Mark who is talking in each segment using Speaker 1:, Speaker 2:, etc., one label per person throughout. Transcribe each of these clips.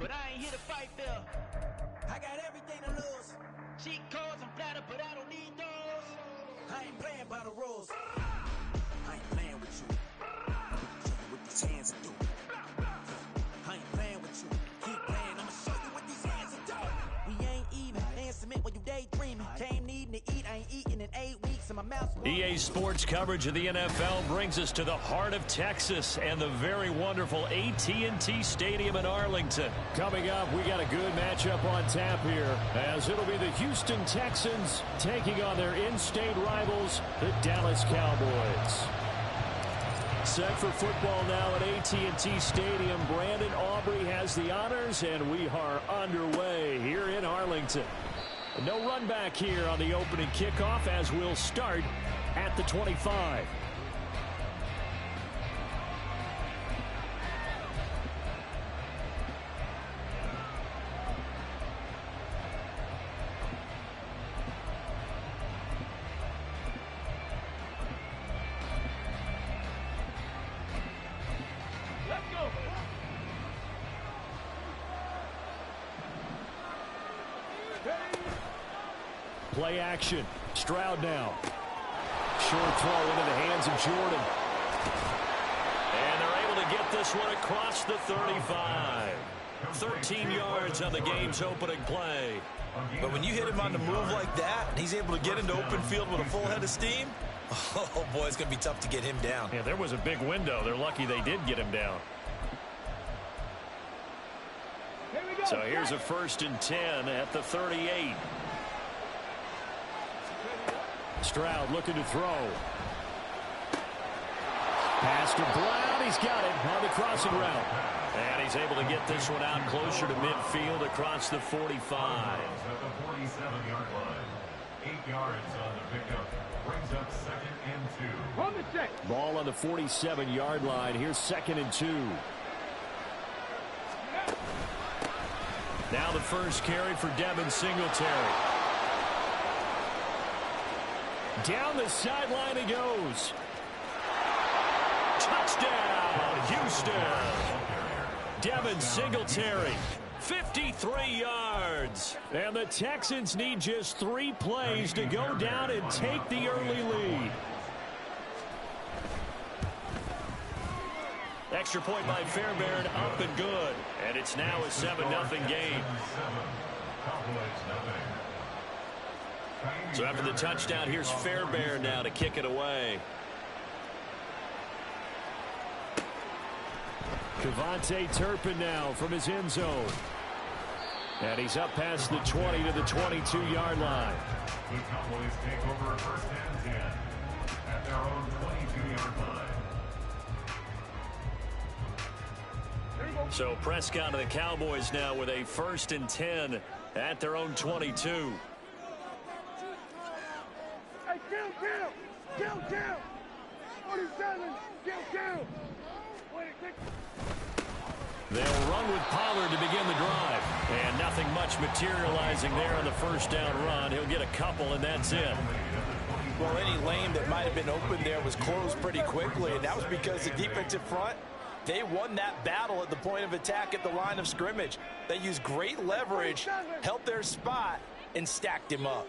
Speaker 1: but I ain't here to fight fair. I got everything to lose. Cheat codes and flatter, but I don't need those. I ain't playing by the rules. I ain't playing with you. Show you what these hands do. I ain't playing with you. Keep playing, I'ma show you what these hands do. We ain't even. Ain't submit when you daydreaming. Came needing to eat, I ain't eating in 8 weeks, and my mouth's
Speaker 2: EA Sports coverage of the NFL brings us to the heart of Texas and the very wonderful AT&T Stadium in Arlington. Coming up, we got a good matchup on tap here, as it'll be the Houston Texans taking on their in-state rivals, the Dallas Cowboys. Set for football now at AT&T Stadium. Brandon Aubrey has the honors, and we are underway here in Arlington. No run back here on the opening kickoff, as we'll start at the 25. Play action. Stroud now. Short throw into the hands of Jordan. And they're able to get this one across the 35. 13 yards on the game's opening play.
Speaker 3: But when you hit him on the move like that, and he's able to get into open field with a full head of steam, oh boy, it's going to be tough to get him down.
Speaker 2: Yeah, there was a big window. They're lucky they did get him down. So here's a 1st and 10 at the 38. Stroud looking to throw. Pass to Brown. He's got it on the crossing route. And he's able to get this one out closer to midfield across the 45.
Speaker 4: At the 47-yard line. 8 yards on the pickup. Brings up 2nd and 2.
Speaker 2: Ball on the 47-yard line. Here's 2nd and 2. Now the first carry for Devin Singletary. Down the sideline he goes. Touchdown, Houston. Devin Singletary, 53 yards. And the Texans need just 3 plays to go down and take the early lead. Extra point by Fairbairn, up and good. And it's now a 7-0 game. So after the touchdown, here's Fairbairn now to kick it away. Kevontae Turpin now from his end zone. And he's up past the 20 to the 22-yard line.
Speaker 4: The Cowboys take over 1st and 10 at their own 22-yard line.
Speaker 2: So Prescott and the Cowboys now with a 1st and 10 at their own 22.
Speaker 5: Kill! 47, kill!
Speaker 2: They'll run with Pollard to begin the drive. And nothing much materializing there on the 1st down run. He'll get a couple, and that's it.
Speaker 3: Well, any lane that might have been open there was closed pretty quickly, and that was because the defensive front, they won that battle at the point of attack at the line of scrimmage. They used great leverage, held their spot, and stacked him up.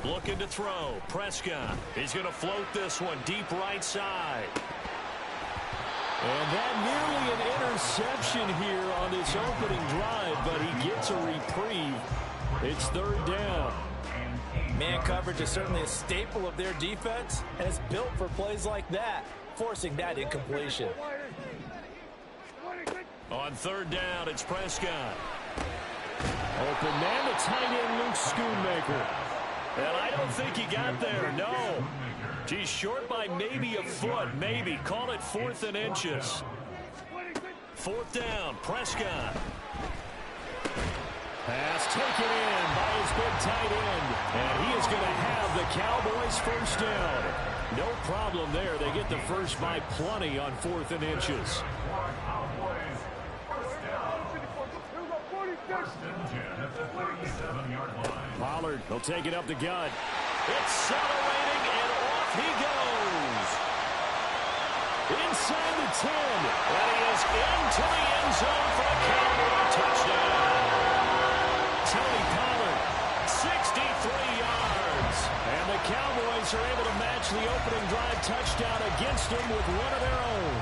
Speaker 2: Looking to throw. Prescott. He's going to float this one deep right side. And that nearly an interception here on this opening drive, but he gets a reprieve. It's 3rd down.
Speaker 3: Man coverage is certainly a staple of their defense, and it's built for plays like that, forcing that incompletion.
Speaker 2: On 3rd down, it's Prescott. Open man, the tight end, Luke Schoonmaker. And I don't think he got there, no. He's short by maybe a foot, maybe. Call it 4th and inches. 4th down, Prescott. Pass taken in by his big tight end. And he is going to have the Cowboys 1st down. No problem there. They get the first by plenty on 4th and inches. Pollard, he'll take it up the gut. Accelerating, and off he goes. Inside the 10. And he is into the end zone for a Cowboy touchdown. them with one of their own.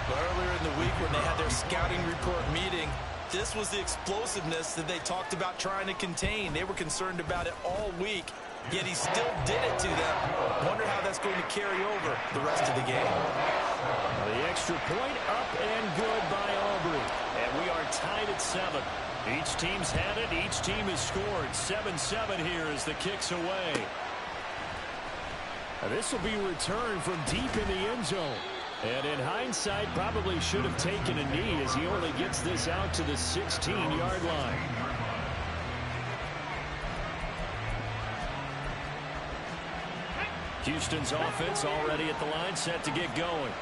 Speaker 3: Earlier in the week when they had their scouting report meeting, this was the explosiveness that they talked about trying to contain. They were concerned about it all week, yet he still did it to them. Wonder how that's going to carry over the rest of the game.
Speaker 2: The extra point up and good by Aubrey. And we are tied at 7. Each team's had it. Each team has scored. 7-7 here as the kick's away. This will be returned from deep in the end zone. And in hindsight, probably should have taken a knee as he only gets this out to the 16-yard line. Houston's offense already at the line, set to get going.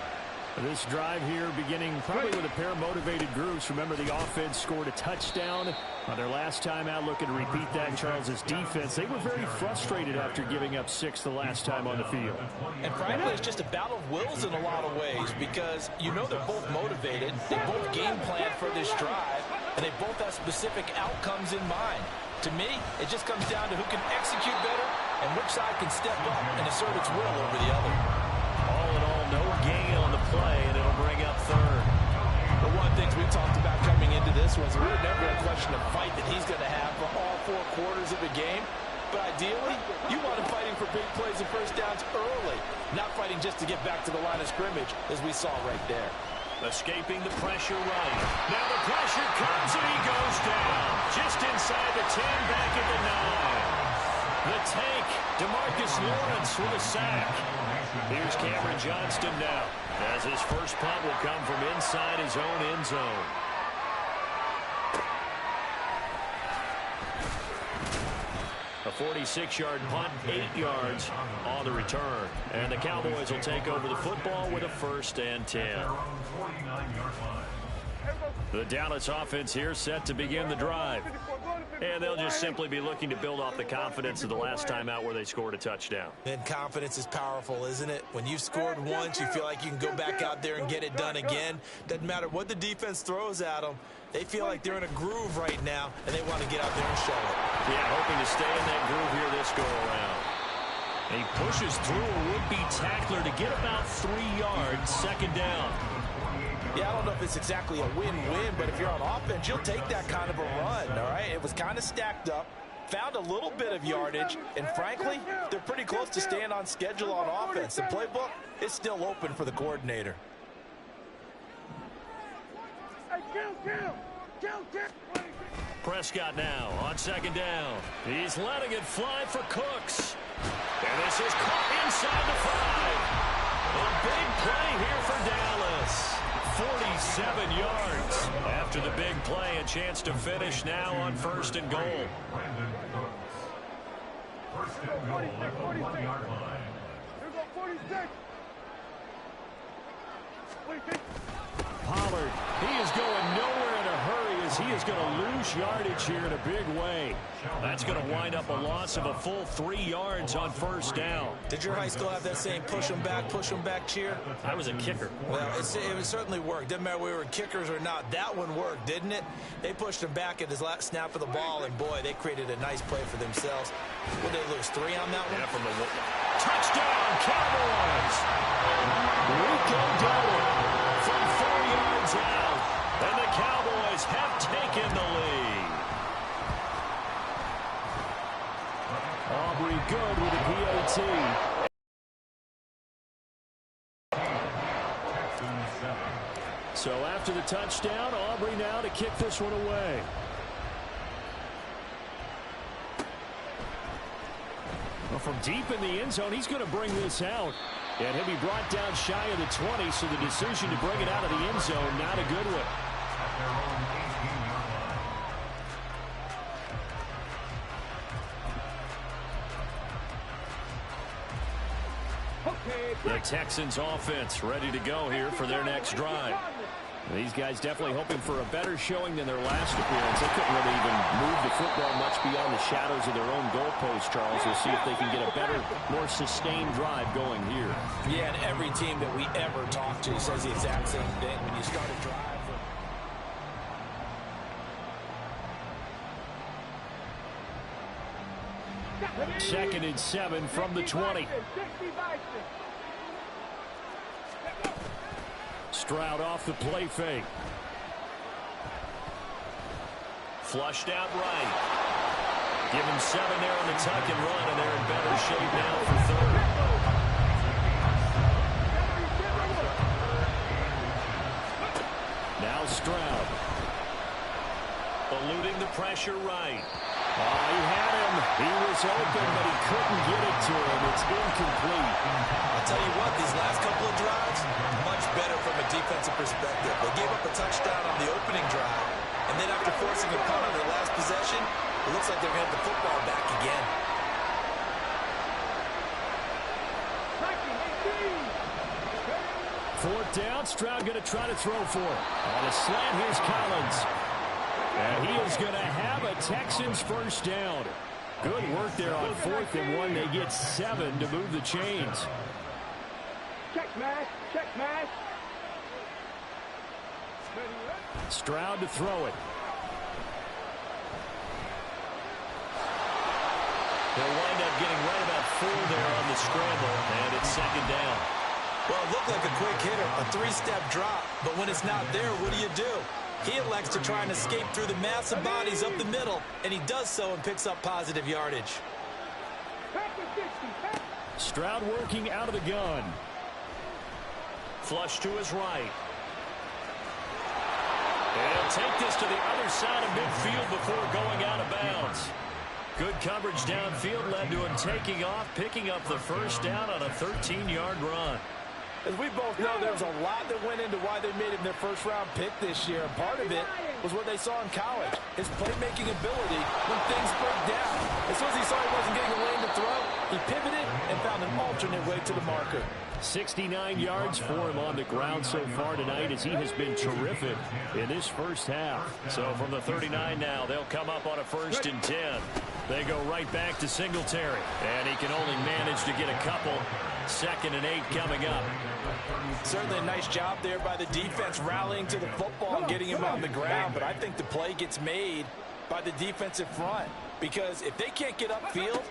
Speaker 2: This drive here beginning probably with a pair of motivated groups. Remember, the offense scored a touchdown on their last time out. Looking to repeat that. Charles's defense, they were very frustrated after giving up 6 the last time on the field.
Speaker 3: And frankly, it's just a battle of wills in a lot of ways because you know they're both motivated. They both game plan for this drive, and they both have specific outcomes in mind. To me, it just comes down to who can execute better and which side can step up and assert its will over the other.
Speaker 2: All in all, no gain on the play, and it'll bring up 3rd.
Speaker 3: But one of the things we talked about coming into this was we're never going to question a fight that he's going to have for all 4 quarters of the game. But ideally, you want him fighting for big plays and first downs early, not fighting just to get back to the line of scrimmage, as we saw right there.
Speaker 2: Escaping the pressure right. Now the pressure comes, and he goes down. Just inside the 10, back at the 9. The tank, DeMarcus Lawrence with a sack. Here's Cameron Johnston now, as his first punt will come from inside his own end zone. A 46-yard punt, 8 yards on the return. And the Cowboys will take over the football with a 1st and 10. The Dallas offense here set to begin the drive. And they'll just simply be looking to build off the confidence of the last time out where they scored a touchdown.
Speaker 3: And confidence is powerful, isn't it? When you've scored once, you feel like you can go back out there and get it done again. Doesn't matter what the defense throws at them. They feel like they're in a groove right now, and they want to get out there and show it.
Speaker 2: Yeah, hoping to stay in that groove here this go-around. He pushes through a would-be tackler to get about 3 yards, 2nd down.
Speaker 3: Yeah, I don't know if it's exactly a win-win, but if you're on offense, you'll take that kind of a run, all right? It was kind of stacked up, found a little bit of yardage, and frankly, they're pretty close to staying on schedule on offense. The playbook is still open for the coordinator.
Speaker 2: Prescott now on 2nd down. He's letting it fly for Cooks. And this is caught inside the 5. A big play here for Dallas. 47 yards. After the big play, a chance to finish now on 1st and goal.
Speaker 4: First and goal at the 1-yard line.
Speaker 5: Here go 46. 46.
Speaker 2: Pollard, he is going nowhere in a hurry as he is going to lose yardage here in a big way. That's going to wind up a loss of a full 3 yards on 1st down.
Speaker 3: Did your high school have that same push them back cheer?
Speaker 2: I was a kicker.
Speaker 3: Well, it certainly worked. Didn't matter whether we were kickers or not. That one worked, didn't it? They pushed him back at his last snap of the ball, and boy, they created a nice play for themselves. What did they lose, 3 on that one?
Speaker 2: Yeah, from the touchdown, Cowboys! Rico Dowdle from 4 yards out, and the Cowboys have taken the lead. Aubrey good with a PAT. So after the touchdown, Aubrey now to kick this one away. Well, from deep in the end zone, he's going to bring this out. And he'll be brought down shy of the 20, so the decision to bring it out of the end zone, not a good one. The Texans offense ready to go here for their next drive. These guys definitely hoping for a better showing than their last appearance. They couldn't really even move the football much beyond the shadows of their own goalpost, Charles. We'll see if they can get a better, more sustained drive going here.
Speaker 3: Yeah, and every team that we ever talk to says the exact same thing. When you start a drive, 2nd and 7 from the 20.
Speaker 2: Stroud off the play fake. Flushed out right. Give him 7 there on the tuck and run, and they're in better shape now for third. Now Stroud. Eluding the pressure right. Oh, he had him. He was open, but he couldn't get it to him. It's incomplete.
Speaker 3: I'll tell you what, these last couple of drives, much better from a defensive perspective. They gave up a touchdown on the opening drive, and then after forcing a punt on their last possession, it looks like they're going to have the football back again.
Speaker 2: Fourth down, Stroud going to try to throw for it. On a slant, here's Collins. And he is going to have a Texans first down. Good work there on 4th and 1. They get 7 to move the chains.
Speaker 5: Check smash. Check smash.
Speaker 2: Stroud to throw it. They'll wind up getting right about 4 there on the scramble, and it's 2nd down.
Speaker 3: Well, it looked like a quick hitter, a 3-step drop, but when it's not there, what do? He elects to try and escape through the massive bodies up the middle, and he does so and picks up positive yardage.
Speaker 2: Stroud working out of the gun. Flush to his right. And he'll take this to the other side of midfield before going out of bounds. Good coverage downfield led to him taking off, picking up the first down on a 13-yard run.
Speaker 3: As we both know, there's a lot that went into why they made him their first-round pick this year. And part of it was what they saw in college, his playmaking ability when things broke down. As soon as he saw he wasn't getting a lane to throw, he pivoted and found an alternate way to the marker.
Speaker 2: 69 yards for him on the ground so far tonight as he has been terrific in this first half. So from the 39 now, they'll come up on a 1st and 10. They go right back to Singletary. And he can only manage to get a couple. 2nd and 8 coming up.
Speaker 3: Certainly a nice job there by the defense rallying to the football and getting him on the ground. But I think the play gets made by the defensive front. Because if they can't get upfield,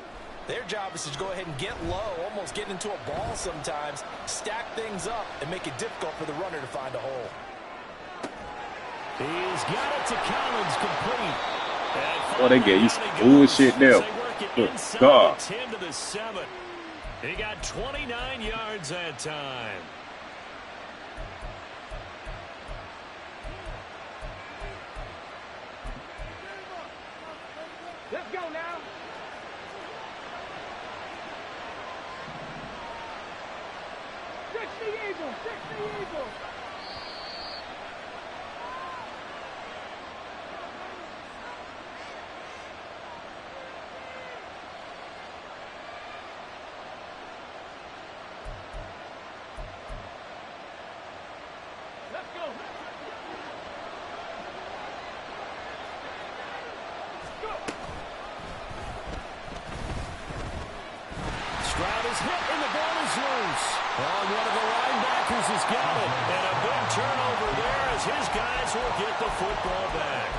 Speaker 3: their job is to go ahead and get low, almost get into a ball sometimes, stack things up, and make it difficult for the runner to find a hole.
Speaker 2: He's got it to Collins, complete.
Speaker 6: Oh, they gave you some bullshit there. Good God.
Speaker 2: 10 to the 7. He got 29 yards that time.
Speaker 5: Let's go now. Fix the eagle. Fix the eagle. Let's go.
Speaker 2: Stroud is hit and the ball is loose. One of the linebackers has got it. And a big turnover there as his guys will get the football back.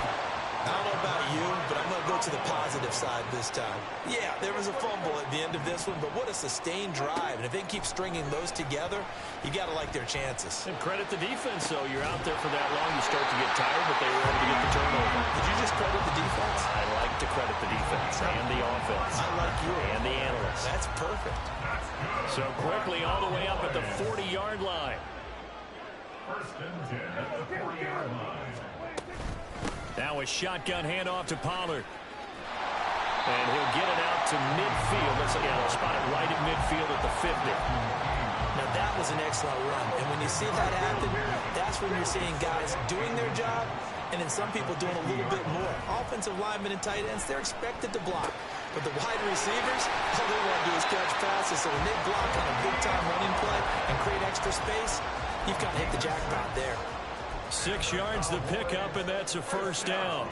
Speaker 3: I don't know about you, but I'm going to go to the positive side this time. Yeah, there was a fumble at the end of this one, but what a sustained drive. And if they can keep stringing those together, you got to like their chances.
Speaker 2: And credit the defense, though. You're out there for that long, you start to get tired, but they were able to get the turnover.
Speaker 3: Did you just credit the defense?
Speaker 2: I like to credit the defense and the offense.
Speaker 3: I like you.
Speaker 2: And the analysts.
Speaker 3: That's perfect.
Speaker 2: So quickly all the way up at the 40-yard line.
Speaker 4: 1st and 10 at the 40-yard line.
Speaker 2: Now a shotgun handoff to Pollard. And he'll get it out to midfield. Let's see, yeah, they'll spot it right at midfield at the 50.
Speaker 3: Now that was an excellent run. And when you see that happen, that's when you're seeing guys doing their job and then some people doing a little bit more. Offensive linemen and tight ends, they're expected to block. But the wide receivers, all they want to do is catch passes. So when they block on a big-time running play and create extra space, you've got to hit the jackpot there.
Speaker 2: 6 yards the pickup, and that's a first down.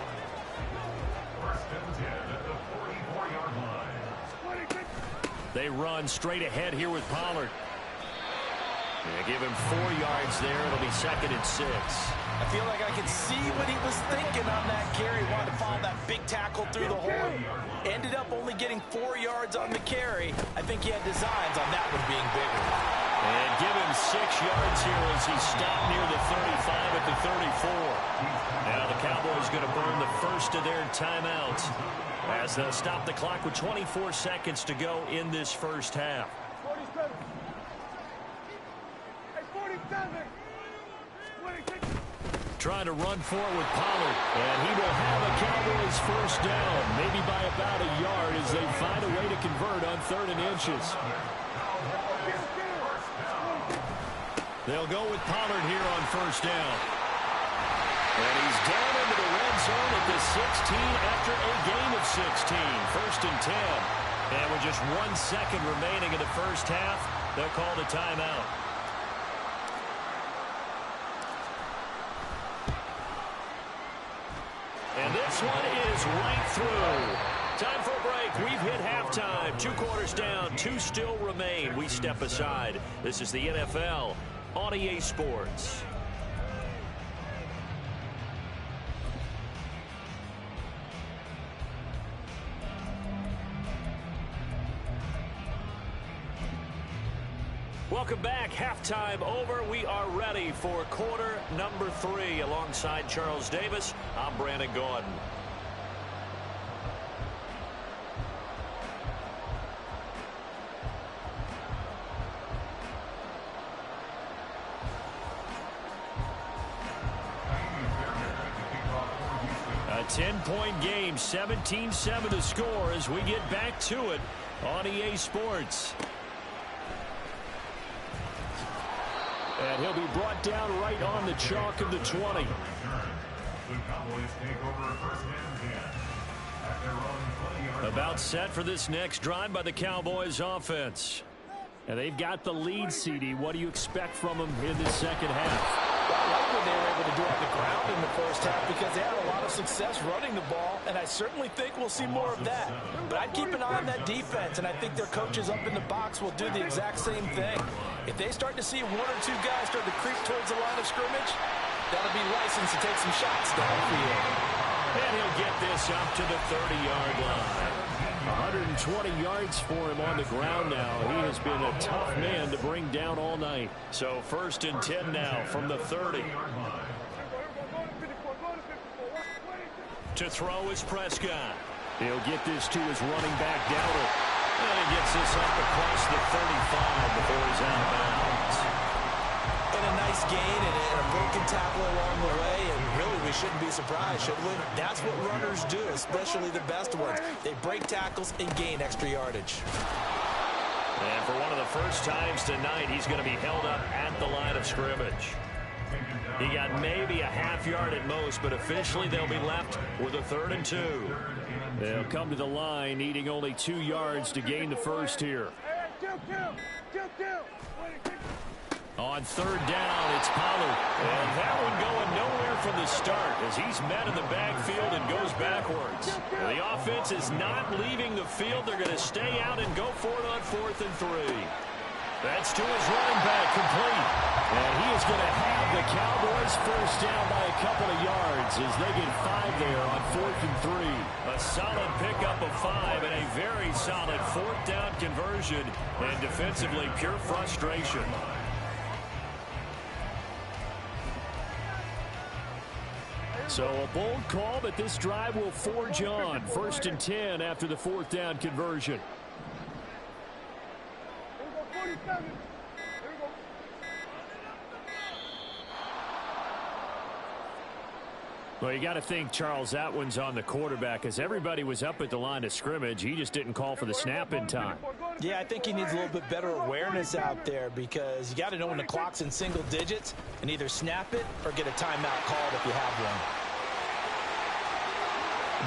Speaker 4: 1st and 10 at the 44-yard line.
Speaker 2: They run straight ahead here with Pollard. They give him 4 yards there. It'll be 2nd and 6.
Speaker 3: I feel like I can see what he was thinking on that carry. Wanted to follow that big tackle through the hole. Ended up only getting 4 yards on the carry. I think he had designs on that one being bigger.
Speaker 2: And give him 6 yards here as he stopped near the 35 at the 34. Now the Cowboys going to burn the first of their timeouts as they'll stop the clock with 24 seconds to go in this first half.
Speaker 5: 47. Hey, 47.
Speaker 2: Trying to run forward with Pollard, and he will have a Cowboys first down, maybe by about a yard as they find a way to convert on 3rd and inches. They'll go with Pollard here on first down. And he's down into the red zone at the 16 after a gain of 16. 1st and 10. And with just 1 second remaining in the first half, they'll call the timeout. And this one is right through. Time for a break. We've hit halftime. 2 quarters down. 2 still remain. We step aside. This is the NFL on EA Sports. Welcome back. Halftime over. We are ready for quarter number 3. Alongside Charles Davis, I'm Brandon Gordon. A 10-point game, 17-7 to score as we get back to it on EA Sports. And he'll be brought down right on the chalk of the 20. About set for this next drive by the Cowboys offense. And they've got the lead, CD. What do you expect from them in the second half?
Speaker 3: I like what they were able to do on the ground in the first half because they had a lot of success running the ball, and I certainly think we'll see more of that. But I'd keep an eye on that defense, and I think their coaches up in the box will do the exact same thing. If they start to see 1 or 2 guys start to creep towards the line of scrimmage, that'll be licensed to take some shots downfield.
Speaker 2: And he'll get this up to the 30-yard line. 120 yards for him on the ground now. He has been a tough man to bring down all night. So 1st and 10 now from the 30. To throw is Prescott. He'll get this to his running back, Dowdle. And he gets this up across the 35 before he's out of bounds.
Speaker 3: And a nice gain and a broken tackle along the way, and really we shouldn't be surprised, should we? That's what runners do, especially the best ones. They break tackles and gain extra yardage.
Speaker 2: And for one of the first times tonight, he's going to be held up at the line of scrimmage. He got maybe a half yard at most, but officially they'll be left with a 3rd and 2. They'll come to the line needing only 2 yards to gain the first here. On 3rd down, it's Pollard. And that one going nowhere from the start as he's met in the backfield and goes backwards. The offense is not leaving the field. They're going to stay out and go for it on 4th and 3. That's to his running back, complete. And he is going to have the Cowboys first down by a couple of yards as they get 5 there on 4th and 3. A solid pickup of 5 and a very solid 4th down conversion. And defensively, pure frustration. So a bold call, but this drive will forge on. 1st and 10 after the 4th down conversion. Well, you got to think, Charles, that one's on the quarterback as everybody was up at the line of scrimmage. He just didn't call for the snap in time.
Speaker 3: Yeah, I think he needs a little bit better awareness out there because you got to know when the clock's in single digits and either snap it or get a timeout called if you have one.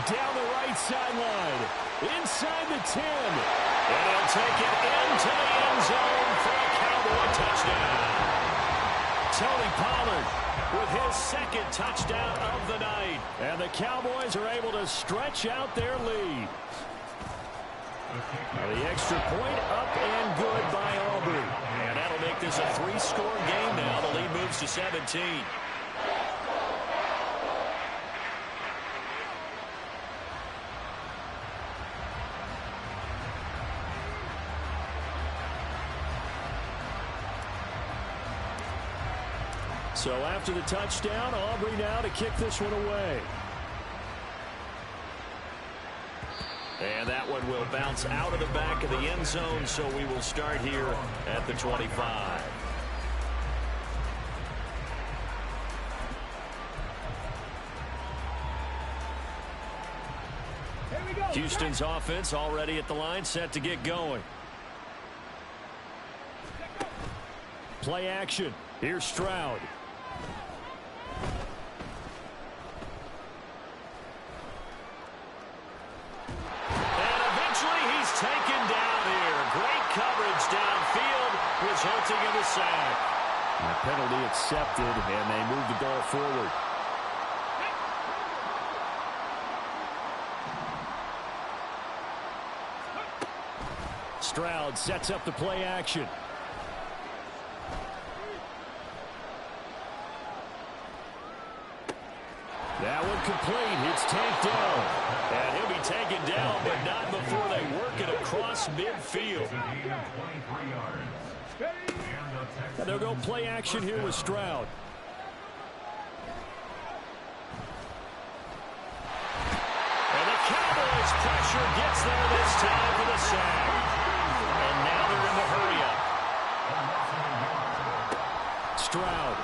Speaker 2: Down the right sideline, inside the 10. And he'll take it into the end zone for a Cowboy touchdown. Tony Pollard with his 2nd touchdown of the night. And the Cowboys are able to stretch out their lead. Now the extra point up and good by Aubrey. And that'll make this a 3-score game now. The lead moves to 17. So after the touchdown, Aubrey now to kick this one away. And that one will bounce out of the back of the end zone, so we will start here at the 25. Houston's offense already at the line, set to get going. Play action. Here's Stroud. And eventually he's taken down here. Great coverage downfield, resulting in the sack. The penalty accepted, and they move the ball forward. Stroud sets up the play action. That one complete. It's tanked down. And he'll be taken down, but not before they work it across midfield. And they'll go play action here with Stroud. And the Cowboys' pressure gets there this time for the sack. And now they're in the hurry-up. Stroud.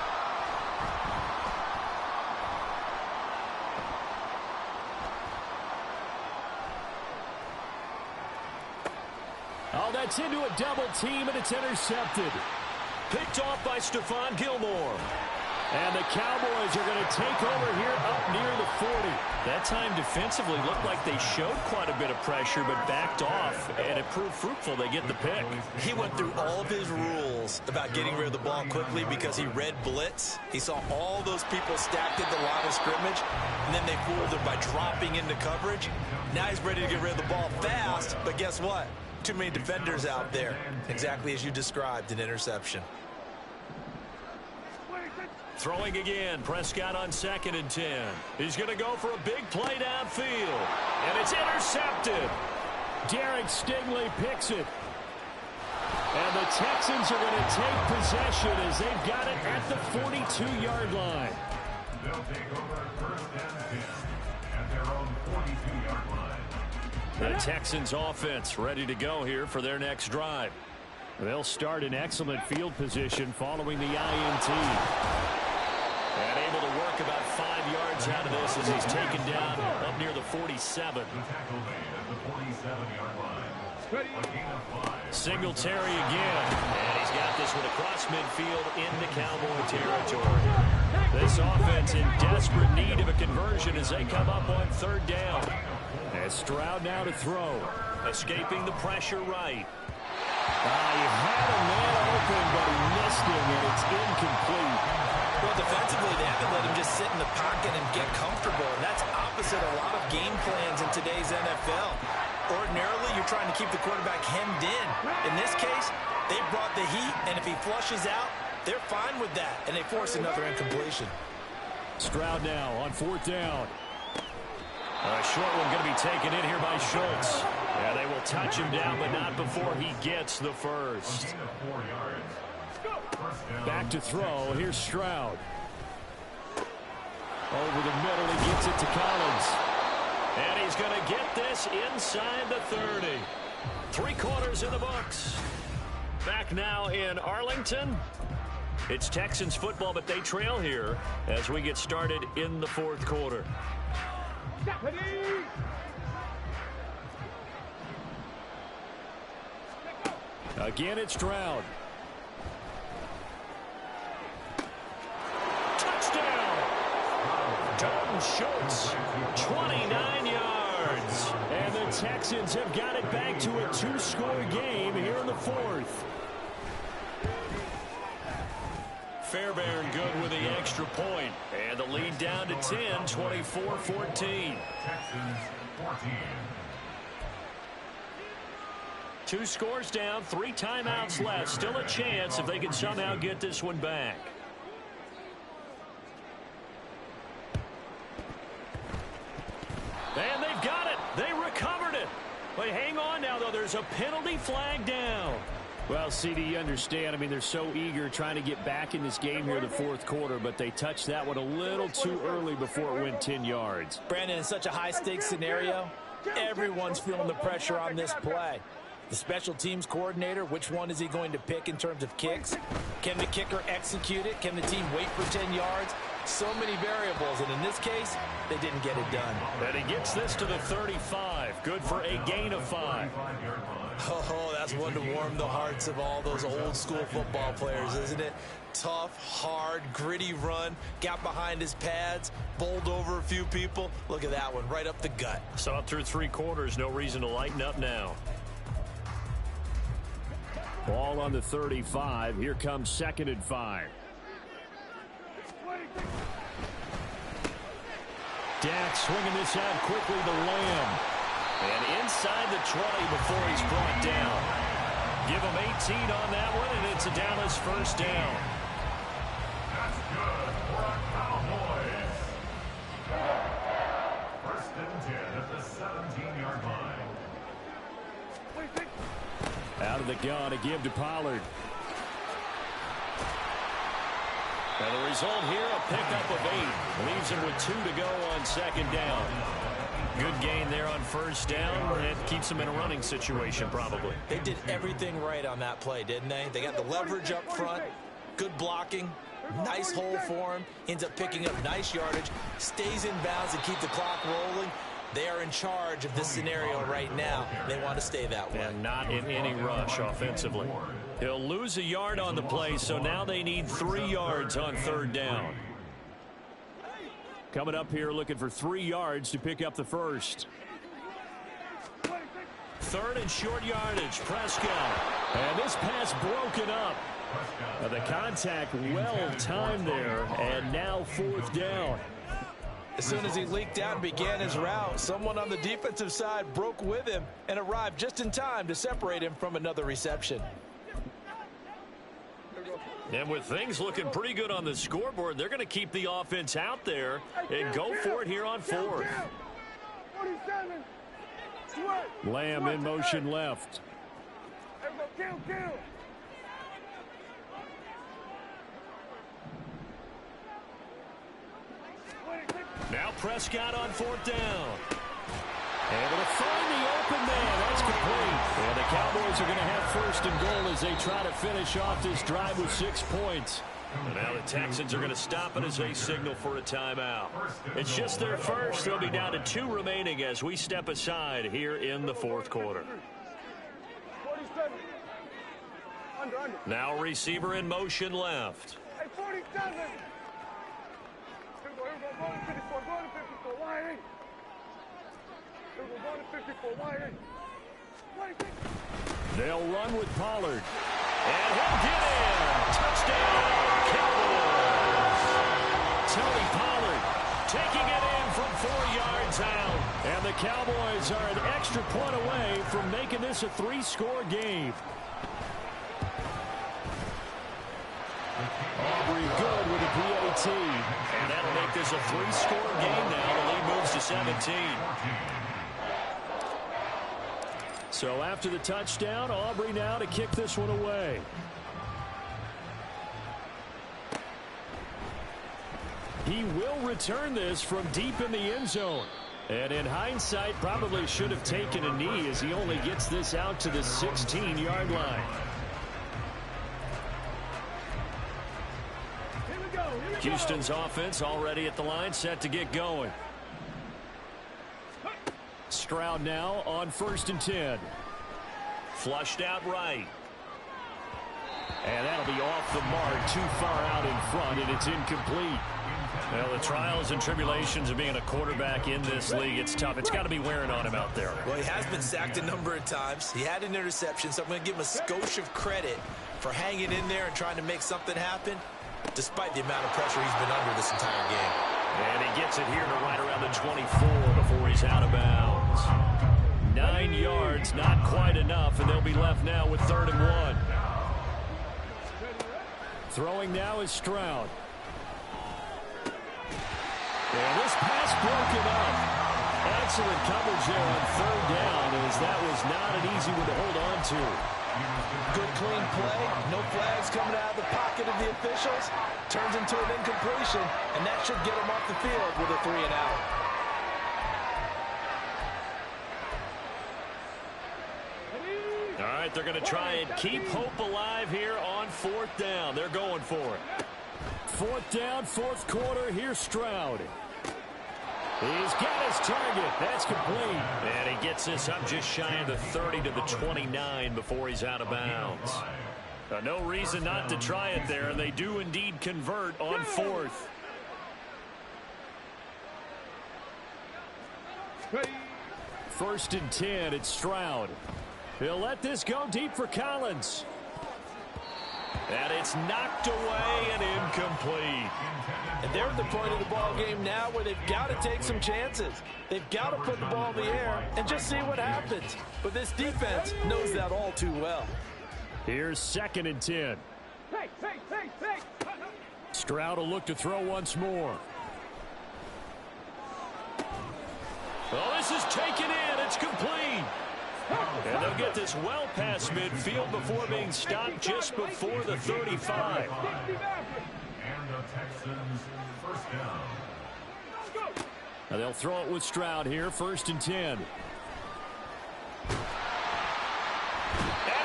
Speaker 2: Oh, that's into a double team, and it's intercepted. Picked off by Stephon Gilmore. And the Cowboys are going to take over here up near the 40. That time defensively looked like they showed quite a bit of pressure but backed off, and it proved fruitful. They get the pick.
Speaker 3: He went through all of his rules about getting rid of the ball quickly because he read blitz. He saw all those people stacked at the line of scrimmage, and then they fooled him by dropping into coverage. Now he's ready to get rid of the ball fast, but guess what? Too many defenders out there. Exactly as you described, an interception.
Speaker 2: Throwing again, Prescott on 2nd and 10. He's going to go for a big play downfield. And it's intercepted. Derek Stingley picks it. And the Texans are going to take possession as they've got it at the 42-yard line.
Speaker 4: They'll take over 1st and 10 at their own 42-yard line.
Speaker 2: The Texans offense ready to go here for their next drive. They'll start in excellent field position following the INT. And able to work about 5 yards out of this as he's taken down up near the 47.
Speaker 4: The tackle made at the 47-yard line. A gain of 5.
Speaker 2: Singletary again. And he's got this one across midfield into Cowboy territory. This offense in desperate need of a conversion as they come up on 3rd down. As Stroud now to throw. Escaping the pressure right. He had a man open, but he missed him, and it's incomplete.
Speaker 3: Well, defensively, they haven't let him just sit in the pocket and get comfortable, and that's opposite a lot of game plans in today's NFL. Ordinarily, you're trying to keep the quarterback hemmed in. In this case, they brought the heat, and if he flushes out, they're fine with that, and they force another incompletion.
Speaker 2: Stroud now on 4th down. A short one going to be taken in here by Schultz. Yeah, they will touch him down, but not before he gets the first.
Speaker 4: A gain of 4 yards.
Speaker 2: Back to throw. Here's Stroud. Over the middle, he gets it to Collins. And he's going to get this inside the 30. 3 quarters in the books. Back now in Arlington. It's Texans football, but they trail here as we get started in the 4th quarter. Again, it's Stroud. Touchdown! Dalton Schultz, 29 yards. And the Texans have got it back to a 2-score game here in the 4th. Fairbairn good with the extra point. And the lead down to 10, 24-14.
Speaker 4: Texans 14.
Speaker 2: 2 scores down, 3 timeouts left. Still a chance if they can somehow get this one back. And they've got it. They recovered it. But hang on now, though. There's a penalty flag down. Well, CD, you understand. I mean, they're so eager trying to get back in this game here in the fourth quarter, but they touched that one a little too early before it went 10 yards.
Speaker 3: Brandon, in such a high-stakes scenario, everyone's feeling the pressure on this play. The special teams coordinator, which one is he going to pick in terms of kicks? Can the kicker execute it? Can the team wait for 10 yards? So many variables, and in this case, they didn't get it done.
Speaker 2: And he gets this to the 35. Good for a gain of 5.
Speaker 3: Oh, that's one to warm the hearts of all those old-school football players, isn't it? Tough, hard, gritty run, got behind his pads, bowled over a few people. Look at that one, right up the gut.
Speaker 2: Saw it through 3 quarters, no reason to lighten up now. Ball on the 35. Here comes 2nd and 5. Dak swinging this out quickly to Lamb. And inside the 20 before he's brought down. Give him 18 on that one, and it's a Dallas first down.
Speaker 4: That's good for a Cowboys. 1st and 10 at the 17-yard line.
Speaker 2: Out of the gun to give to Pollard. And the result here, a pickup of 8. Leaves him with 2 to go on 2nd down. Good gain there on 1st down. It keeps him in a running situation, probably.
Speaker 3: They did everything right on that play, didn't they? They got the leverage up front, good blocking, nice hole for him, ends up picking up nice yardage, stays in bounds and keep the clock rolling. They are in charge of this scenario right now. They want to stay that way.
Speaker 2: And not in any rush offensively. He'll lose a yard on the play, so now they need 3 yards on 3rd down. Coming up here looking for 3 yards to pick up the first. 3rd and short yardage, Prescott. And this pass broken up. The contact well timed there, and now 4th down.
Speaker 3: As soon as he leaked out and began his route, someone on the defensive side broke with him and arrived just in time to separate him from another reception.
Speaker 2: And with things looking pretty good on the scoreboard, they're going to keep the offense out there and go for it here on 4th. Lamb in motion left. Now Prescott on 4th down. Able to find the open man. That's complete. And the Cowboys are going to have 1st and goal as they try to finish off this drive with 6 points. And now the Texans are going to stop it as they signal for a timeout. It's just their first. They'll be down to 2 remaining as we step aside here in the 4th quarter. Now receiver in motion left.
Speaker 5: Hey, 47.
Speaker 2: They'll run with Pollard. And he'll get in. Touchdown, Cowboys. Tony Pollard taking it in from 4 yards out. And the Cowboys are an extra point away from making this a 3-score game. Aubrey good with a PAT. And that'll make this a 3-score game now. The lead moves to 17. So after the touchdown, Aubrey now to kick this one away. He will return this from deep in the end zone. And in hindsight, probably should have taken a knee as he only gets this out to the 16-yard line. Houston's offense already at the line, set to get going. Stroud now on 1st and 10. Flushed out right. And that'll be off the mark, too far out in front, and it's incomplete. Well, the trials and tribulations of being a quarterback in this league, it's tough. It's got to be wearing on him out there.
Speaker 3: Well, he has been sacked a number of times. He had an interception, so I'm going to give him a skosh of credit for hanging in there and trying to make something happen, despite the amount of pressure he's been under this entire game.
Speaker 2: And he gets it here to right around the 24 before he's out of bounds. 9 yards, not quite enough, and they'll be left now with 3rd and 1. Throwing now is Stroud. And this pass broken up. Excellent coverage there on 3rd down, as that was not an easy one to hold on to.
Speaker 3: Good, clean play. No flags coming out of the pocket of the officials. Turns into an incompletion, and that should get him off the field with a 3-and-out.
Speaker 2: All right, they're going to try and keep hope alive here on 4th down. They're going for it. 4th down, 4th quarter. Here's Stroud. He's got his target. That's complete. And he gets this up just shy of the 30 to the 29 before he's out of bounds. No reason not to try it there, and they do indeed convert on 4th. First and 10, it's Stroud. He'll let this go deep for Collins. And it's knocked away and incomplete.
Speaker 3: And they're at the point of the ball game now where they've got to take some chances. They've got to put the ball in the air and just see what happens. But this defense knows that all too well.
Speaker 2: Here's 2nd and 10. Stroud will look to throw once more. Oh, this is taken in. It's complete. And they'll get this well past midfield before being stopped just before the 35.
Speaker 4: And the Texans first down.
Speaker 2: Now they'll throw it with Stroud here, 1st and 10. And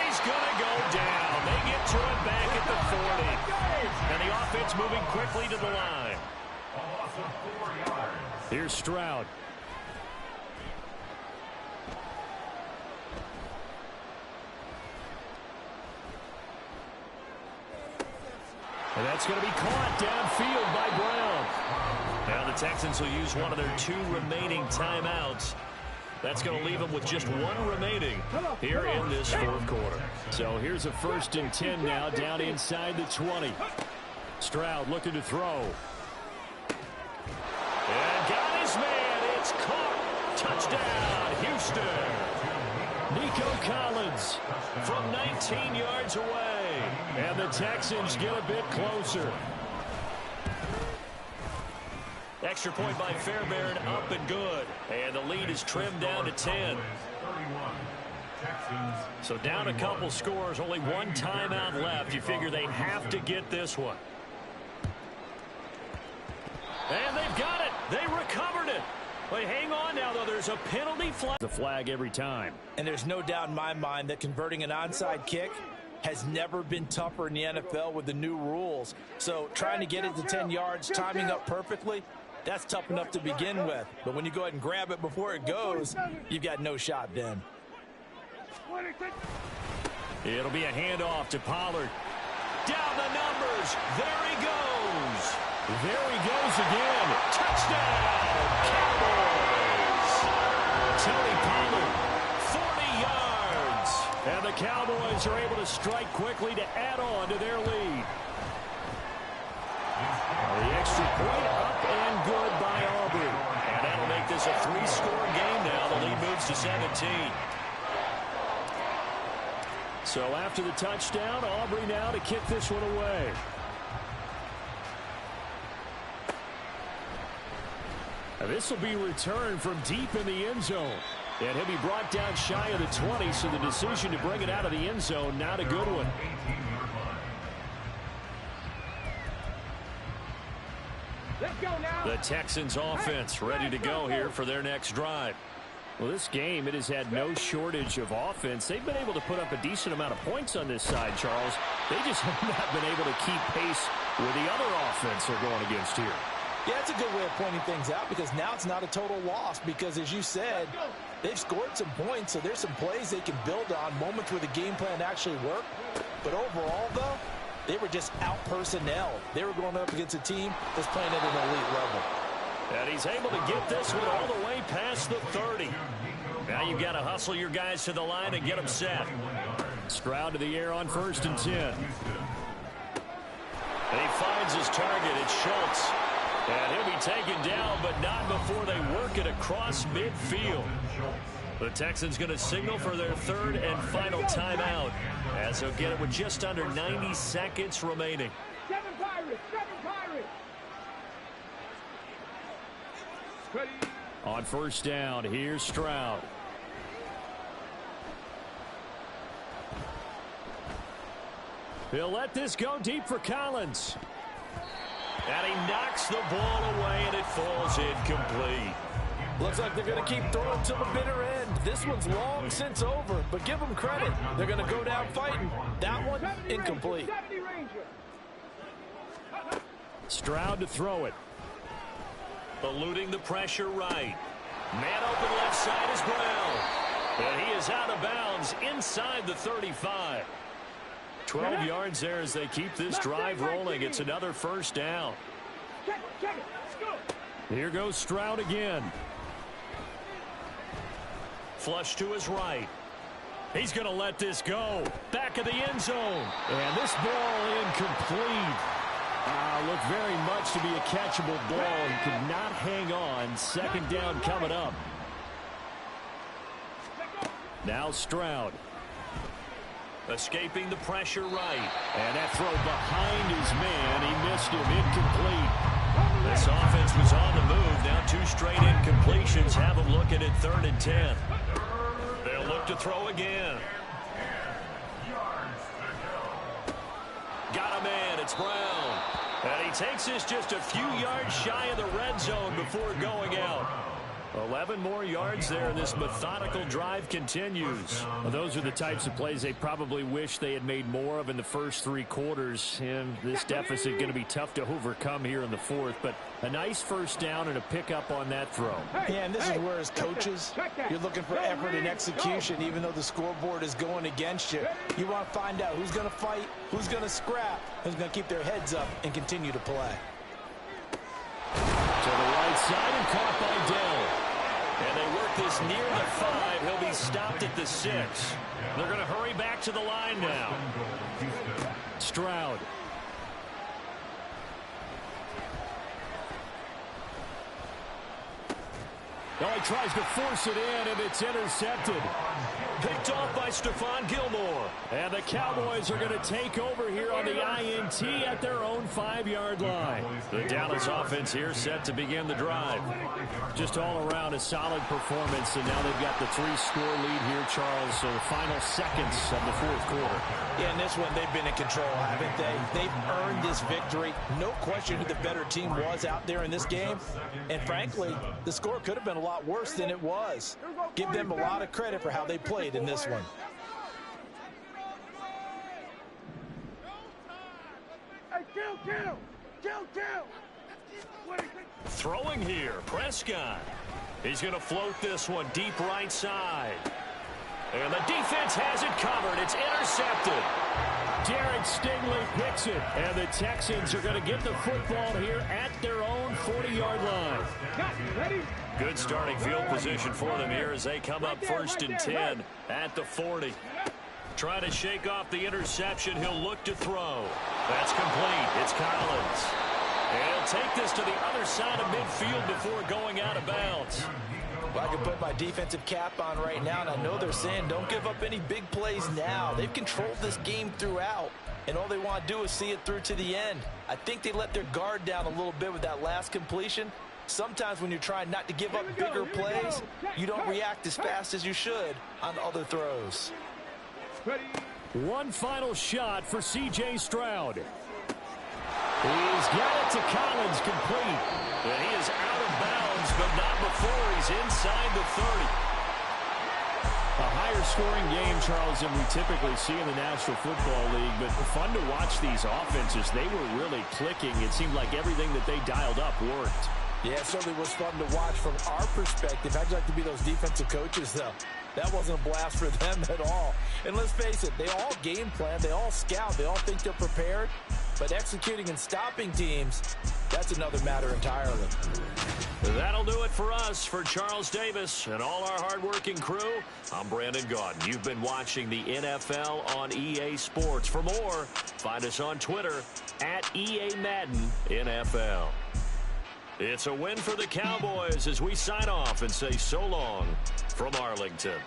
Speaker 2: he's going to go down. They get to him back at the 40. And the offense moving quickly to the line.
Speaker 4: A loss of 4 yards.
Speaker 2: Here's Stroud. And that's going to be caught downfield by Brown. Now the Texans will use one of their 2 remaining timeouts. That's going to leave them with just 1 remaining here in this 4th quarter. So here's a 1st and 10 now down inside the 20. Stroud looking to throw. And got his man. It's caught. Touchdown, Houston. Nico Collins from 19 yards away. And the Texans get a bit closer. Extra point by Fairbairn, up and good. And the lead is trimmed down to 10. So down a couple scores, only 1 timeout left. You figure they have to get this one. And they've got it. They recovered it. But hang on now, though. There's a penalty flag. The flag every time.
Speaker 3: And there's no doubt in my mind that converting an onside kick has never been tougher in the NFL with the new rules. So trying to get it to 10 yards, timing up perfectly, that's tough enough to begin with. But when you go ahead and grab it before it goes, you've got no shot then.
Speaker 2: It'll be a handoff to Pollard. Down the numbers. There he goes. There he goes again. Touchdown, Cowboys. Tony Pollard, 40 yards. And the Cowboys are able to strike quickly to add on to their lead. The extra point up and good by Aubrey. And that'll make this a 3-score game now. The lead moves to 17. So after the touchdown, Aubrey now to kick this one away. Now this will be returned from deep in the end zone. And he'll be brought down shy of the 20, so the decision to bring it out of the end zone, not a good one.
Speaker 5: Let's go now.
Speaker 2: The Texans offense ready to go here for their next drive. Well, this game, it has had no shortage of offense. They've been able to put up a decent amount of points on this side, Charles. They just have not been able to keep pace with the other offense they're going against here.
Speaker 3: Yeah, it's a good way of pointing things out because now it's not a total loss because, as you said, they've scored some points, so there's some plays they can build on, moments where the game plan actually worked. But overall, though, they were just out-personnel. They were going up against a team that's playing at an elite level.
Speaker 2: And he's able to get this one all the way past the 30. Now you've got to hustle your guys to the line and get them set. Stroud to the air on 1st and 10. And he finds his target. It's Schultz. And he'll be taken down, but not before they work it across midfield. The Texans going to signal for their 3rd and final timeout as they'll get it with just under 90 seconds remaining.
Speaker 5: 7 Pirates, 7 Pirates.
Speaker 2: On 1st down, here's Stroud. He'll let this go deep for Collins. And he knocks the ball away, and it falls incomplete.
Speaker 3: Looks like they're going to keep throwing till the bitter end. This one's long since over, but give them credit. They're going to go down fighting. That one, incomplete.
Speaker 2: Stroud to throw it. Eluding the pressure right. Man open left side is Brown. And he is out of bounds inside the 35. 12 yards there as they keep this drive rolling. It's another first down. Here goes Stroud again. Flush to his right. He's going to let this go. Back of the end zone. And this ball incomplete. Looked very much to be a catchable ball. He could not hang on. Second down coming up. Now Stroud. Escaping the pressure right. And that throw behind his man. He missed him. Incomplete. This offense was on the move. Now 2 straight incompletions have them looking at 3rd and 10. They'll look to throw again. Got a man. It's Brown. And he takes this just a few yards shy of the red zone before going out. 11 more yards there. This methodical drive continues. Well, those are the types of plays they probably wish they had made more of in the first 3 quarters. And this deficit going to be tough to overcome here in the 4th. But a nice first down and a pickup on that throw.
Speaker 3: Yeah, and this is where as coaches, you're looking for effort and execution, even though the scoreboard is going against you. You want to find out who's going to fight, who's going to scrap, who's going to keep their heads up and continue to play.
Speaker 2: To the right side and caught by Dell. And they work this near the 5. He'll be stopped at the 6. They're going to hurry back to the line now. Stroud. Well, he tries to force it in, and it's intercepted. Picked off by Stephon Gilmore. And the Cowboys are going to take over here on the INT at their own 5-yard line. The Dallas offense here set to begin the drive. Just all around a solid performance, and now they've got the 3-score lead here, Charles. So the final seconds of the 4th quarter.
Speaker 3: Yeah, in this one, they've been in control, haven't they? They've earned this victory. No question who the better team was out there in this game. And frankly, the score could have been a lot worse than it was. Give them a lot of credit for how they played in this one.
Speaker 2: Throwing here, Prescott. He's going to float this one deep right side. And the defense has it covered. It's intercepted. Derek Stingley picks it. And the Texans are going to get the football here at their own 40-yard line. Good starting field position for them here as they come up 1st and 10 at the 40. Trying to shake off the interception. He'll look to throw. That's complete. It's Collins. And he'll take this to the other side of midfield before going out of bounds.
Speaker 3: Well, I can put my defensive cap on right now, and I know they're saying don't give up any big plays now. They've controlled this game throughout, and all they want to do is see it through to the end. I think they let their guard down a little bit with that last completion. Sometimes when you're trying not to give up bigger plays, you don't react as fast as you should on other throws.
Speaker 2: One final shot for C.J. Stroud. He's got it to Collins, complete. And he is out of bounds, but not before he's inside the 30. A higher scoring game, Charles, than we typically see in the National Football League, but fun to watch these offenses. They were really clicking. It seemed like everything that they dialed up worked.
Speaker 3: Yeah, it certainly was fun to watch from our perspective. I'd like to be those defensive coaches, though. That wasn't a blast for them at all. And let's face it, they all game plan, they all scout, they all think they're prepared. But executing and stopping teams, that's another matter entirely.
Speaker 2: That'll do it for us. For Charles Davis and all our hardworking crew, I'm Brandon Gaudin. You've been watching the NFL on EA Sports. For more, find us on Twitter at EA Madden NFL. It's a win for the Cowboys as we sign off and say so long from Arlington.